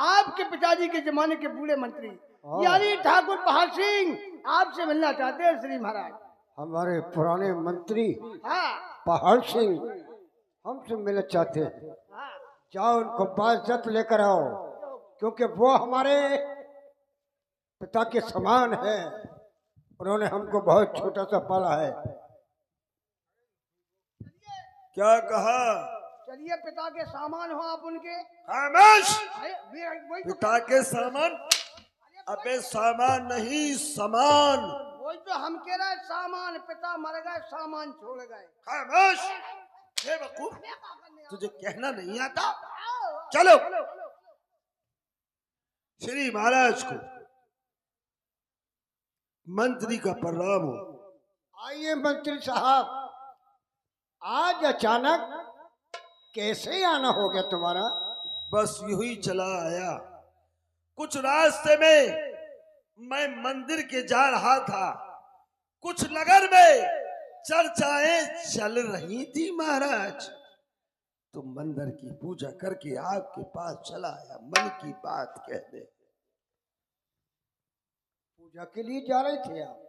आपके पिताजी के जमाने के बूढ़े मंत्री यानी ठाकुर पहाड़ सिंह आपसे मिलना चाहते हैं श्री महाराज। हमारे पुराने मंत्री हाँ पहाड़ सिंह हमसे मिलना चाहते हैं। हाँ जाओ उनको बाइज्जत लेकर आओ, क्योंकि वो हमारे पिता के समान है। उन्होंने हमको बहुत छोटा सा पाला है। क्या कहा? चलिए पिता के सामान हो आप उनके। खामोश! अरे, वही तो पिता के सामान? अबे सामान नहीं, समान। वही तो हम कह रहे हैं, सामान पिता मर गए सामान छोड़ गए। खामोश! बेवकूफ, तुझे कहना नहीं आता? चलो श्री महाराज को मंत्री का प्रणाम हो। आइए मंत्री साहब, आज अचानक कैसे आना हो गया तुम्हारा? बस यूं ही चला आया। कुछ रास्ते में मैं मंदिर के जा रहा था, कुछ नगर में चर्चाएं चल रही थी महाराज, तो मंदिर की पूजा करके आपके पास चला आया मन की बात कहने। पूजा के लिए जा रहे थे आप?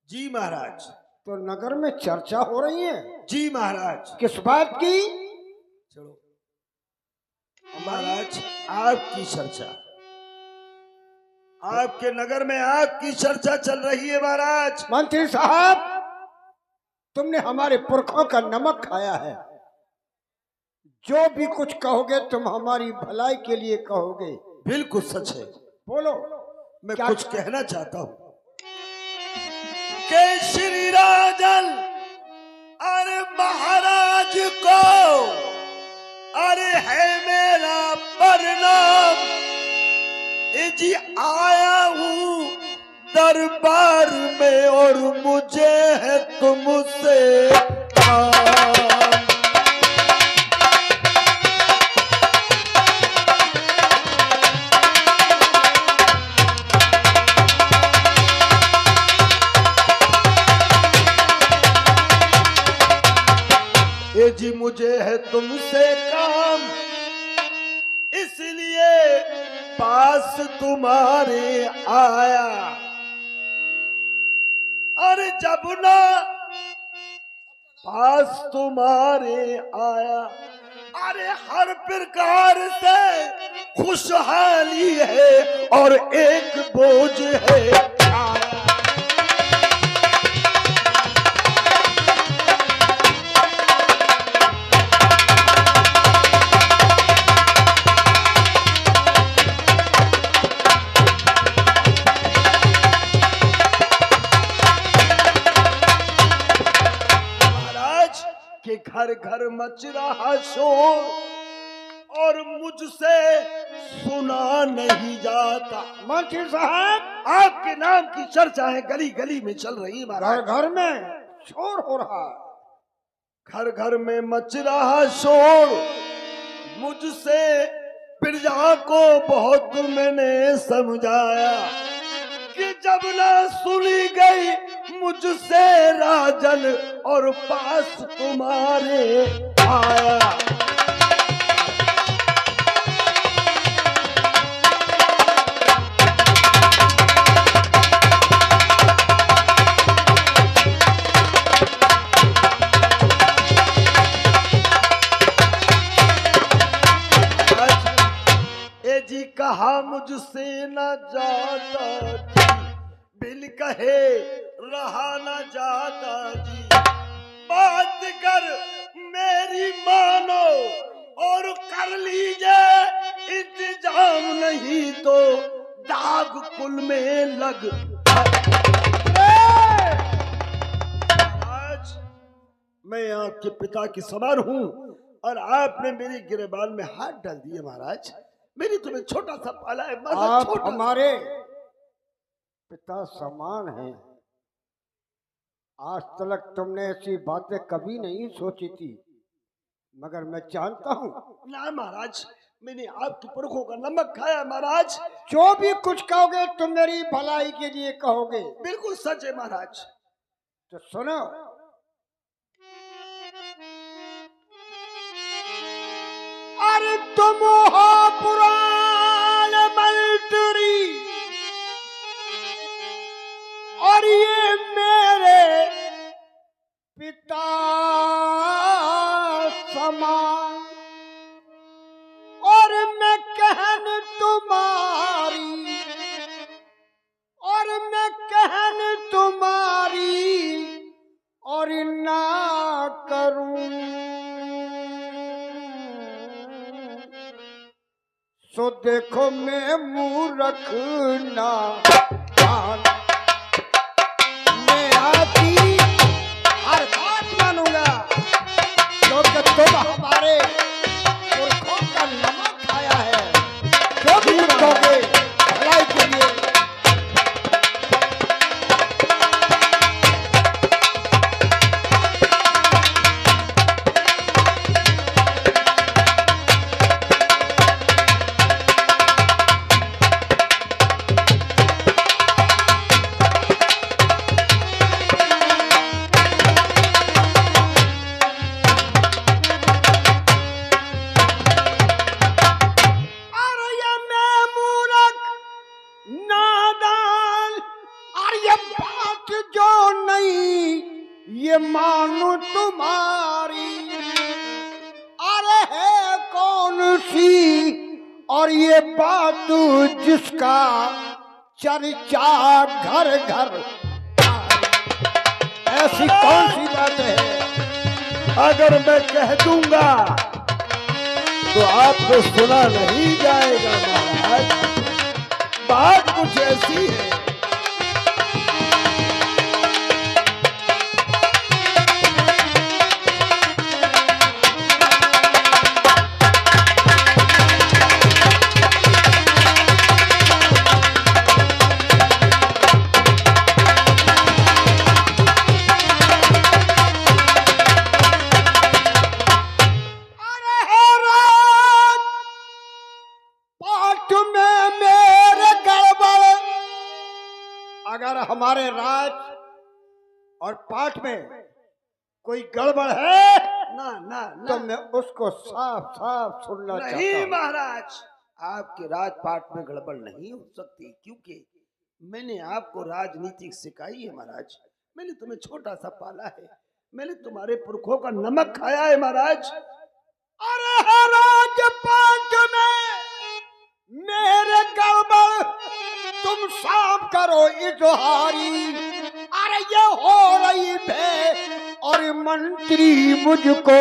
जी महाराज। तो नगर में चर्चा हो रही है? जी महाराज। किस बात की? चलो महाराज, आपकी चर्चा, आपके नगर में आपकी चर्चा चल रही है महाराज। मंत्री साहब, तुमने हमारे पुरखों का नमक खाया है। जो भी कुछ कहोगे तुम हमारी भलाई के लिए कहोगे। बिल्कुल सच है। बोलो। मैं क्या कुछ कहना चाहता हूँ कि श्री राजन अरे महाराज को अरे है मेरा प्रणाम। जी आया हूँ दरबार में और मुझे है तुमसे काम। जी मुझे है तुमसे काम, इसलिए पास तुम्हारे आया। अरे जब ना पास तुम्हारे आया, अरे हर प्रकार से खुशहाली है और एक बोझ है आया। घर घर मच रहा शोर और मुझसे सुना नहीं जाता। मंत्री साहब, आपके नाम की चर्चाएं गली गली में चल रही महाराज। घर घर में शोर हो रहा। घर घर में मच रहा शोर, मुझसे प्रजा को बहुत मैंने समझाया कि जब ना सुनी गई मुझसे राजन और पास तुम्हारे आया। जी कहा मुझसे न जाता जी, बिल कहे रहा न जाता जी। बात कर मेरी मानो और कर लीजिए इंतजाम, नहीं तो दाग कुल में लग। आज मैं आपके पिता के समान हूँ और आपने मेरी गिरबान में हाथ डाल दिए महाराज। मेरी तुम्हें छोटा सा पाला है। आप हमारे पिता समान हैं। आज तक तुमने ऐसी बातें कभी नहीं सोची थी, मगर मैं जानता हूँ। ना महाराज, मैंने आपके पुरखों का नमक खाया महाराज। जो भी कुछ कहोगे तुम मेरी भलाई के लिए कहोगे। बिल्कुल सच है महाराज। तो सुनो, अरे तुम हो पुराने सो देखो मैं मूर्ख ना मैं आपकी हर बात मानूंगा, क्योंकि तुम हमारे पुरखों का नमक खाया है, जो भी कहोगे भलाई के लिए। ये मानो तुम्हारी अरे है कौन सी, और ये बात जिसका चर्चा घर घर, ऐसी कौन सी बात है? अगर मैं कह दूंगा तो आपको सुना नहीं जाएगा महाराज। बात कुछ ऐसी है। अगर हमारे राज और पाठ में कोई गड़बड़ है ना ना तो मैं उसको साफ साफ सुनना चाहता नहीं हूं। महाराज, आपके राजपाट में गड़बड़ नहीं हो सकती, क्योंकि मैंने आपको राजनीति सिखाई है महाराज। मैंने तुम्हें छोटा सा पाला है, मैंने तुम्हारे पुरखों का नमक खाया है महाराज। अरे राजपाट में मेरे गड़बड़ तुम साफ करो इजहारी। अरे ये हो रही है और मंत्री मुझको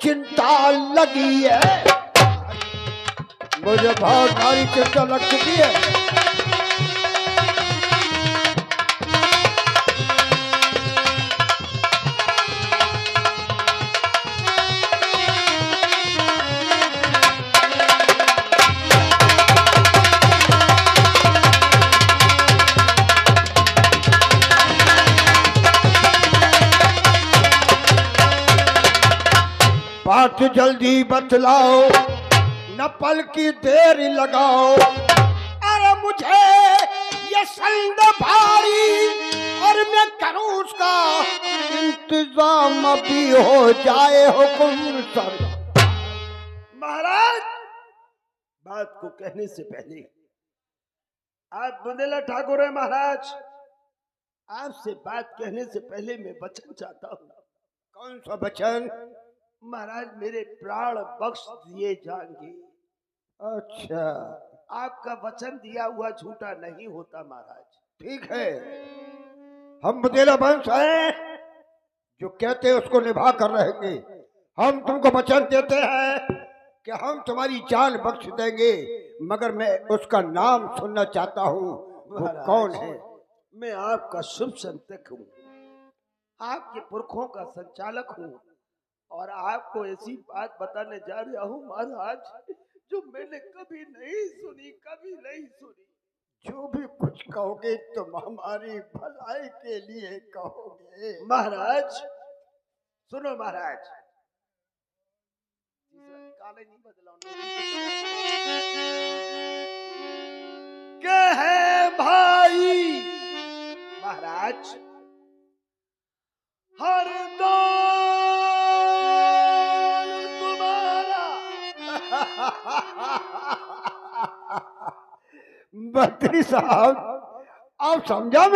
चिंता लगी है, मुझे बहुत भारी चिंता लग चुकी है। बात जल्दी बतलाओ, न पल की देर लगाओ। अरे मुझे ये संग भारी और मैं करूं उसका इंतजाम, अभी हो जाए हुक्म सर। महाराज, बात को कहने से पहले आप बुंदेला ठाकुर है महाराज, आपसे बात कहने से पहले मैं वचन चाहता हूँ। कौन सा वचन? महाराज मेरे प्राण बख्श दिए जाएंगे। अच्छा, आपका वचन दिया हुआ झूठा नहीं होता महाराज। ठीक है, हम बुंदेला वंश हैं, जो कहते हैं उसको निभा कर रहेंगे। हम तुमको वचन देते हैं कि हम तुम्हारी जान बख्श देंगे, मगर मैं उसका नाम सुनना चाहता हूँ। वो कौन है? मैं आपका शुभ संतक हूँ, आपके पुरखों का संचालक हूँ, और आपको ऐसी बात बताने जा रहा हूँ महाराज जो मैंने कभी नहीं सुनी, कभी नहीं सुनी। जो भी कुछ कहोगे तुम हमारी भलाई के लिए कहोगे। महाराज सुनो महाराज, काले नहीं बदलाओ के है भाई महाराज, हर दौर तुम्हारा। मंत्री साहब, आप समझा?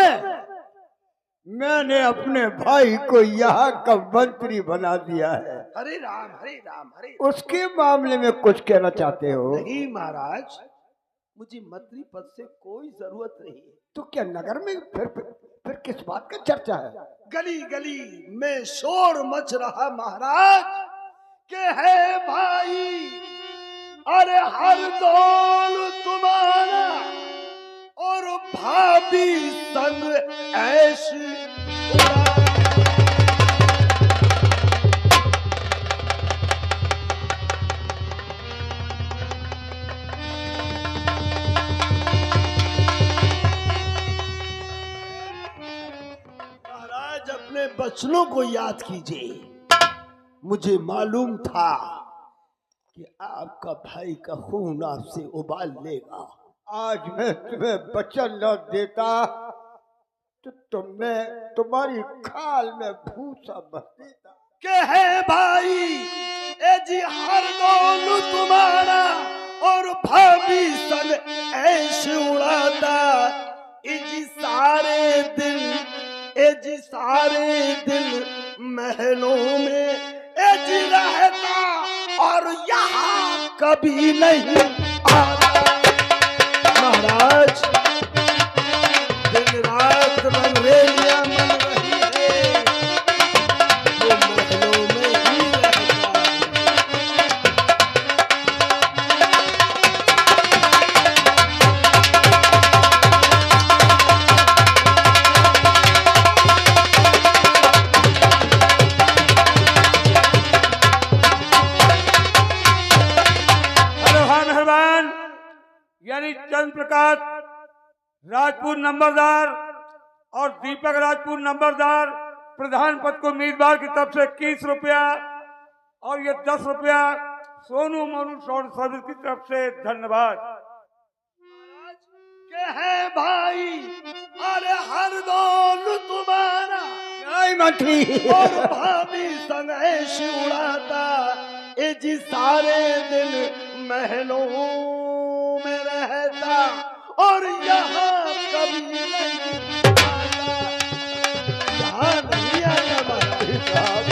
मैंने अपने भाई को यहाँ का मंत्री बना दिया है। हरे राम हरे राम हरे। उसके मामले में कुछ कहना चाहते हो? नहीं महाराज, मुझे मंत्री पद से कोई जरूरत नहीं है। तो क्या नगर में फिर किस बात का चर्चा है? गली गली में शोर मच रहा महाराज के है भाई अरे हर दौल तुम्हारा और भाभी संग ऐश महाराज अपने बचनों को याद कीजिए। मुझे मालूम था कि आपका भाई का खून आपसे उबाल लेगा। आज मैं तुम्हें वचन न देता तो तुम्हारी खाल में भूसा भर देता। के है भाई ए जी हर दौल तुम्हारा और भाभी सन ऐश उड़ाता। ए जी सारे दिन महलों में ए जी रहता और यहाँ कभी नहीं आता। महाराज दिन रात रंगरेलियां मन रही है, वो महलों में ही रहता है। यानी चंद्र प्रकाश राजपूत नंबरदार और दीपक राजपूत नंबरदार प्रधान पद को उम्मीदवार की तरफ से 21 रुपया और ये 10 रुपया सोनू मोनू शॉर्ट सर्विस की तरफ से धन्यवाद। के है भाई अरे हर दौल तुम्हारा जय मंत्री और भाभी संग ऐश उड़ाता। ए जी सारे दिन महलों में रहता और यहाँ कभी नहीं आता। यहाँ नहीं आया मंत्री साहब।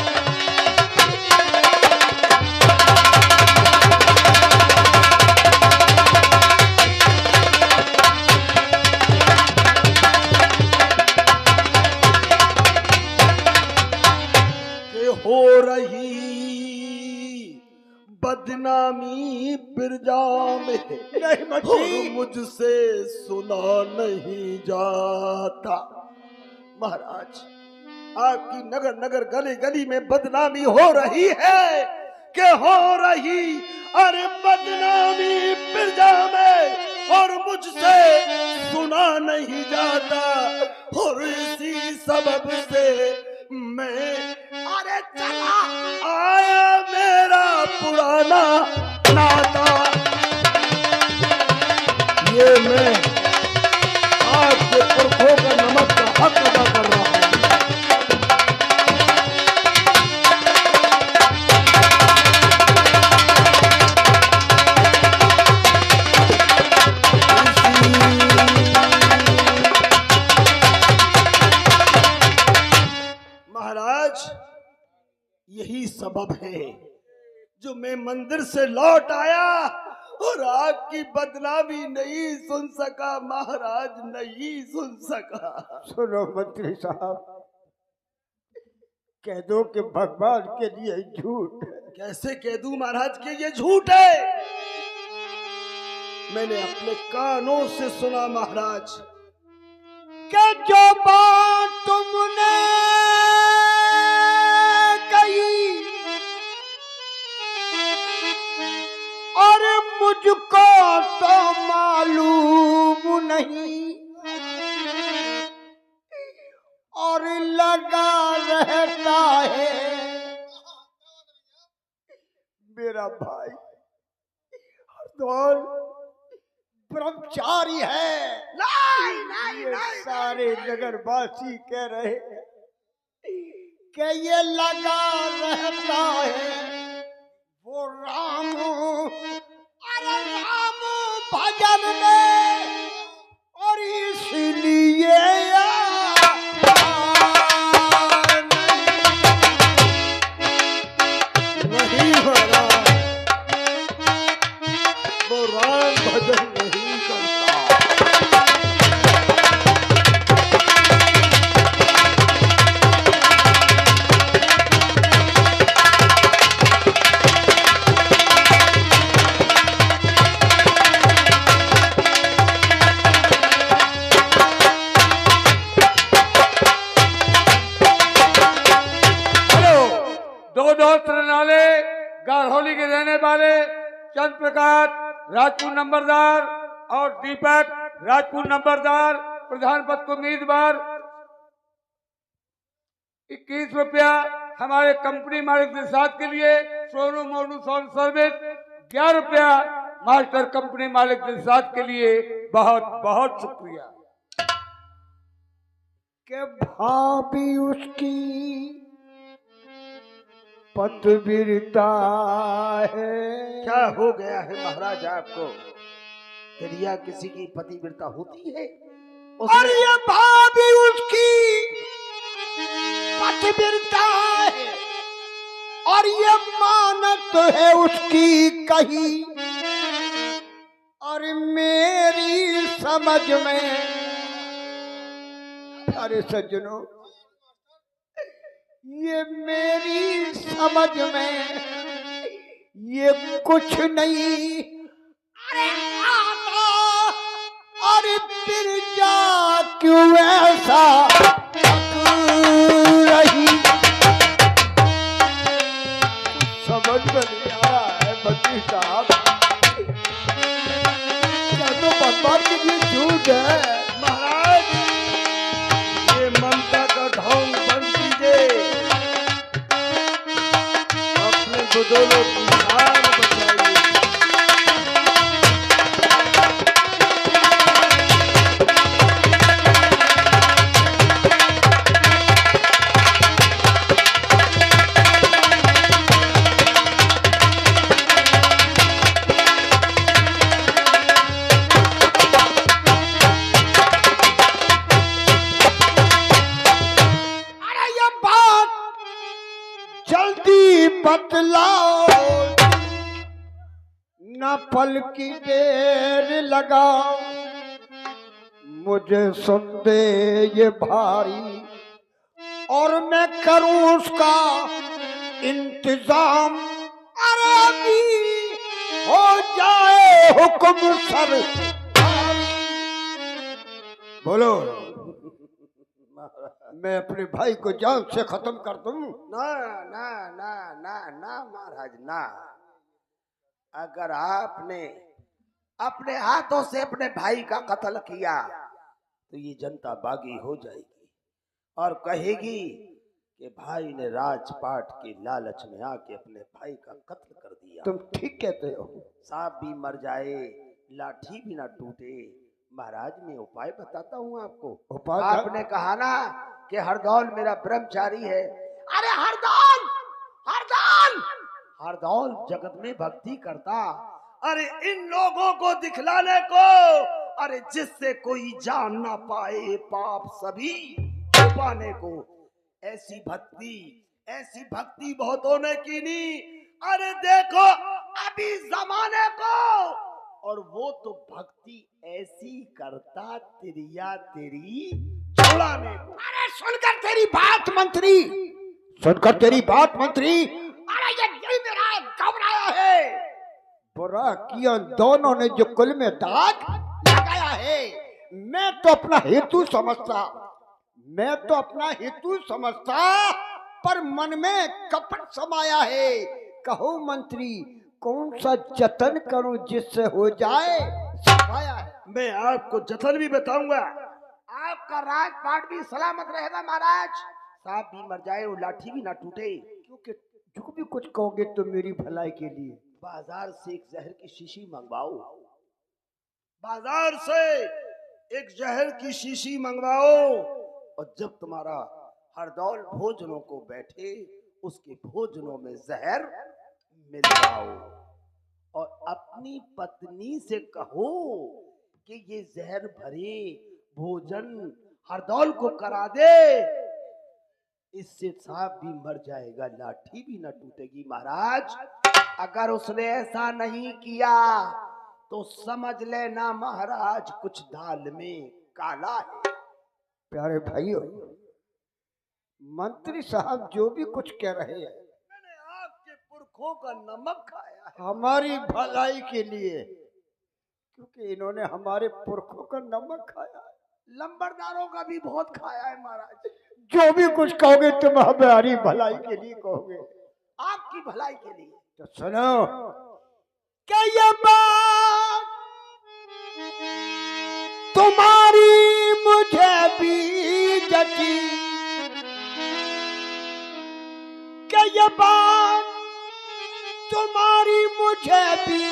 हो रही बदनामी बिरजा में और मुझसे सुना नहीं जाता। महाराज आपकी नगर नगर गली गली में बदनामी हो रही है कि हो रही अरे बदनामी बिरजा में और मुझसे सुना नहीं जाता। और इसी सबब से मैं अरे चला आया मेरा पुराना नाता। ये मैं आपके पुरखों का नमक का हक अदा कर रहा हूँ। यही सबब है जो मैं मंदिर से लौट आया और आपकी बदनामी नहीं सुन सका। महाराज नहीं सुन सका। सुनो मंत्री साहब, कह दो कि भगवान के लिए झूठ। कैसे कह दूं महाराज के ये झूठ है? मैंने अपने कानों से सुना महाराज कि जो बात तुमने और मुझको तो मालूम नहीं और लगा रहता है मेरा भाई हरदौल ब्रह्मचारी है। ये सारे नगरवासी कह रहे हैं कि ये लगा रहता है वो रामू अरे रामू भजन में और इसलिए नहीं महाराज वो राम भजन नहीं करता। चंद्र प्रकाश राजपूत नंबरदार और दीपक राजपूत नंबरदार प्रधान पद को उम्मीदवार 21 रुपया। हमारे कंपनी मालिक निषाद के लिए सोनू मोनू सोन सर्विस 11 रुपया। मास्टर कंपनी मालिक निषाद के लिए बहुत बहुत शुक्रिया। के भाभी उसकी पतवीरता है। क्या हो गया है महाराज आपको? दरिया किसी की पतिव्रता होती है? और ये भाभी उसकी पतवीरता है और ये मानत है उसकी कही। और मेरी समझ में अरे सज्जनों, ये मेरी समझ में ये कुछ नहीं। अरे आता अरे फिर जा क्यों ऐसा रही? समझ में नहीं आ रहा है मंत्री साहब। क्या तो भगवान के लिए झूठ है महाराज। ये ममता का ढोंग बंद कीजिए, अपने बुजुर्गों की जान बचाइए। बतलाओ न पल की देर लगाओ। मुझे संदेह ये भारी और मैं करूं उसका इंतजाम। अरे अभी हो जाए हुक्म सर। बोलो, मैं अपने भाई को जान से खत्म कर दूं? ना ना ना ना ना महाराज ना। अगर आपने अपने हाथों से अपने भाई का कत्ल किया तो ये जनता बागी हो जाएगी और कहेगी कि भाई ने राजपाट के लालच में आके अपने भाई का कत्ल कर दिया। तुम ठीक कहते हो। सांप भी मर जाए, लाठी भी ना टूटे। महाराज मैं उपाय बताता हूँ आपको। उपाय? आपने कहा ना कि हरदौल मेरा ब्रह्मचारी है। अरे हरदौल हरदौल हरदौल जगत में भक्ति करता। अरे इन लोगों को दिखलाने को, अरे जिससे कोई जान ना पाए पाप सभी छुपाने को। ऐसी भक्ति बहुतों ने की नहीं। अरे देखो अभी जमाने को, और वो तो भक्ति ऐसी करता तिरिया तेरी छुड़ाने को। अरे सुनकर तेरी बात मंत्री, सुनकर तेरी बात मंत्री। अरे ये दिल मेरा घबराया है। बुरा किया दोनों ने जो कुल में दाग लगाया है। मैं तो अपना हेतु समझता, पर मन में कपट समाया है। कहो मंत्री, कौन सा जतन करूं जिससे हो जाए सफाया है? मैं आपको जतन भी बताऊंगा। आपका राजपाट भी सलामत रहेगा महाराज। सांप भी मर जाए और लाठी भी ना टूटे। क्योंकि जो भी कुछ कहोगे तो मेरी भलाई के लिए। बाजार से एक जहर की शीशी मंगवाओ। बाजार से एक जहर की शीशी मंगवाओ, और जब तुम्हारा हरदौल भोजनों को बैठे, उसके भोजनों में जहर मिलाओ और अपनी पत्नी से कहो कि ये जहर भरे भोजन हरदौल को करा दे। इससे सांप भी मर जाएगा, लाठी भी न टूटेगी। महाराज अगर उसने ऐसा नहीं किया तो समझ लेना महाराज कुछ दाल में काला है। प्यारे भाइयों, मंत्री साहब जो भी कुछ कह रहे हैं, मैंने आपके पुरखों का नमक खाया है। हमारी भलाई के लिए, क्योंकि इन्होंने हमारे पुरखों का नमक खाया है। लंबरदारों का भी बहुत खाया है महाराज। जो भी कुछ कहोगे तुम हमारी भलाई के लिए कहोगे, आपकी भलाई के लिए। तो सुनो, कि ये बात तुम्हारी मुझे भी जची, कि ये बात तुम्हारी मुझे भी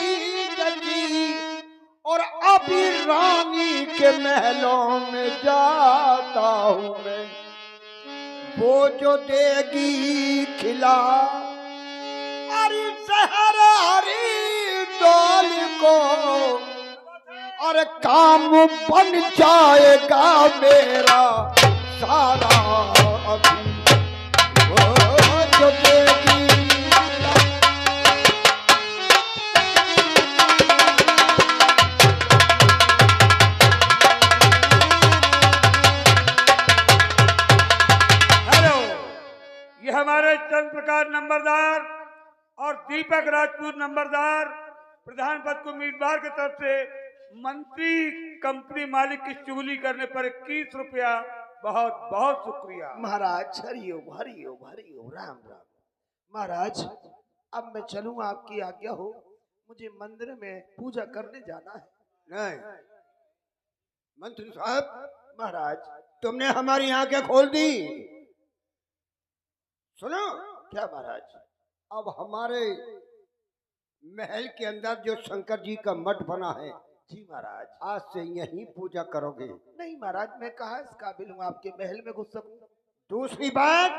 जची, और अभी रानी के महलों में जाता हूँ मैं, वो जो देगी खिला अरे जहर हरी डोल को, और काम बन जाएगा मेरा सारा अभी, वो जो देगी हमारे चंद्र प्रकाश नंबरदार और दीपक राजपूत नंबरदार प्रधान पद को उम्मीदवार की तरफ से मंत्री कंपनी मालिक की चुगली करने पर 21 रुपया, बहुत बहुत शुक्रिया। महाराज हरिओम हरिओम हरिओम, राम राम। महाराज अब मैं चलूं, आपकी आज्ञा हो, मुझे मंदिर में पूजा करने जाना है। नहीं मंत्री साहब, महाराज तुमने हमारी आंखें खोल दी। सुनो, क्या महाराज? अब हमारे महल के अंदर जो शंकर जी का मठ बना है, जी महाराज, आज से यहीं पूजा करोगे। नहीं महाराज, मैं कहाँ इस काबिल हूँ आपके महल में घुस सकूं। दूसरी बात,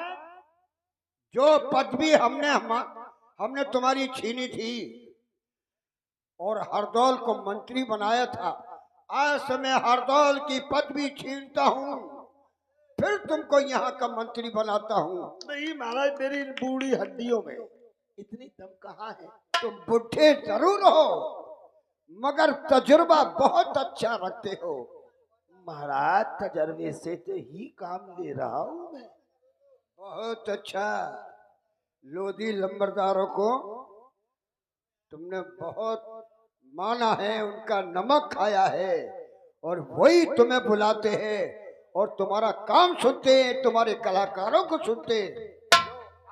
जो पदवी हमने तुम्हारी छीनी थी और हरदौल को मंत्री बनाया था, आज से मैं हरदौल की पदवी छीनता हूँ, फिर तुमको यहाँ का मंत्री बनाता हूँ। नहीं महाराज, मेरी बूढ़ी हड्डियों में इतनी दम कहाँ है। तुम बुढ़े जरूर हो, मगर तजुर्बा बहुत अच्छा रखते हो। महाराज तजर्बे से तो ही काम ले रहा हूँ मैं। बहुत अच्छा। लोधी लंबरदारों को तुमने बहुत माना है, उनका नमक खाया है, और वही तुम्हें बुलाते हैं और तुम्हारा काम सुनते हैं, तुम्हारे कलाकारों को सुनते हैं।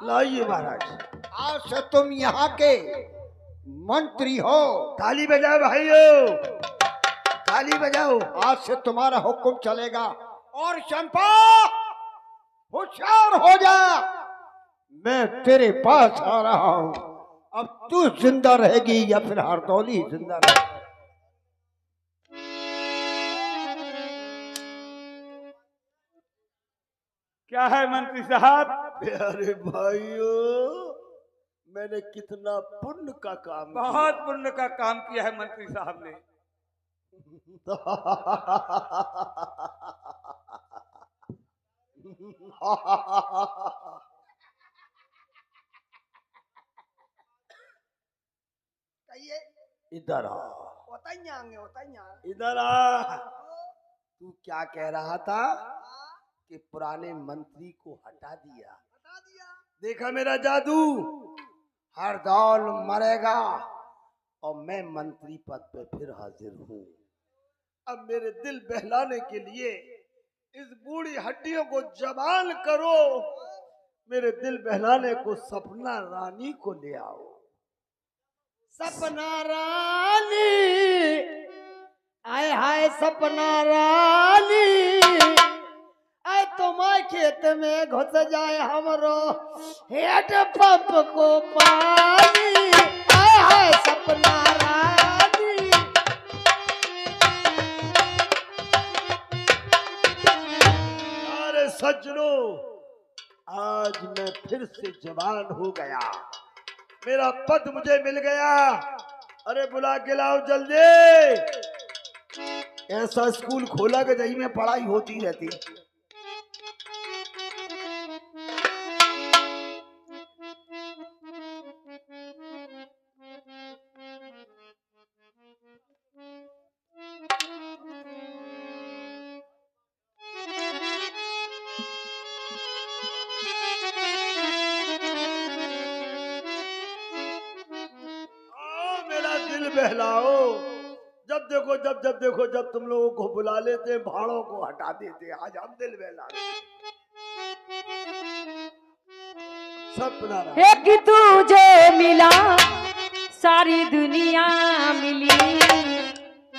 लाइए महाराज, आज से तुम यहाँ के मंत्री हो। ताली बजाओ भाइयों, ताली बजाओ। आज से तुम्हारा हुक्म चलेगा। और चंपा, होशियार हो जा, मैं तेरे पास आ रहा हूँ। अब तू जिंदा रहेगी या फिर हरदौली जिंदा रहेगी। क्या है मंत्री साहब? प्यारे भाइयों, मैंने कितना पुण्य का काम बहुत पुण्य का काम किया है मंत्री साहब ने। इधर आ, होता इधर आ। तू क्या कह रहा था कि पुराने मंत्री को हटा दिया? देखा मेरा जादू, हरदौल मरेगा और मैं मंत्री पद पे फिर हाजिर हूँ। अब मेरे दिल बहलाने के लिए इस बूढ़ी हड्डियों को जवान करो। मेरे दिल बहलाने को सपना रानी को ले आओ। सपना रानी, आय हाय सपना रानी, आय तुम्हारे खेत में घुस जाए हमरो हेड पंप को पानी। आय हाय सपना रानी, अरे सज्जनों, आज मैं फिर से जवान हो गया, मेरा पद मुझे मिल गया। अरे बुला के लाओ जल्दी। ऐसा स्कूल खोला कि जहीं में पढ़ाई होती रहती। बहलाओ, जब देखो जब तुम लोगों को बुला लेते, भाड़ों को हटा देते। आज हम दिल बहला सपना एक तुझे मिला सारी दुनिया मिली।